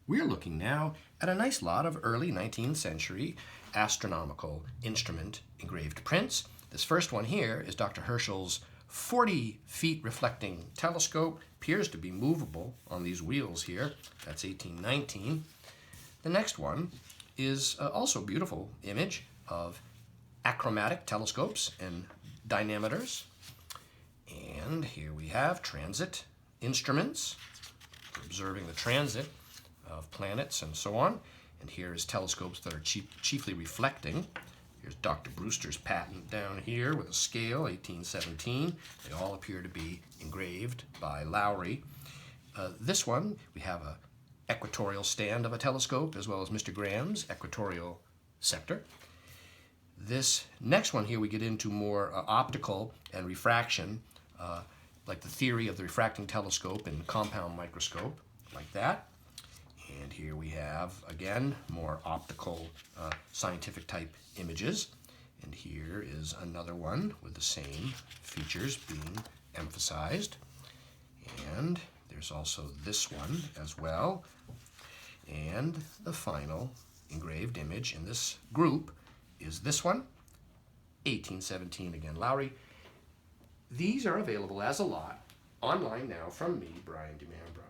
We're looking now at a nice lot of early 19th century astronomical instrument engraved prints. This first one here is Dr. Herschel's 40 feet reflecting telescope. Appears to be movable on these wheels here. That's 1819. The next one is also a beautiful image of achromatic telescopes and dynameters. And here we have transit instruments for observing the transit of planets and so on. And here is telescopes that are chiefly reflecting. Here's Dr. Brewster's patent down here with a scale, 1817. They all appear to be engraved by Lowry. This one, we have a equatorial stand of a telescope, as well as Mr. Graham's equatorial sector. This next one here, we get into more optical and refraction, like the theory of the refracting telescope and compound microscope, like that. And here we have, again, more optical scientific type images. And here is another one with the same features being emphasized. And there's also this one as well. And the final engraved image in this group is this one, 1817, again, Lowry. These are available as a lot online now from me, Brian DeMambro.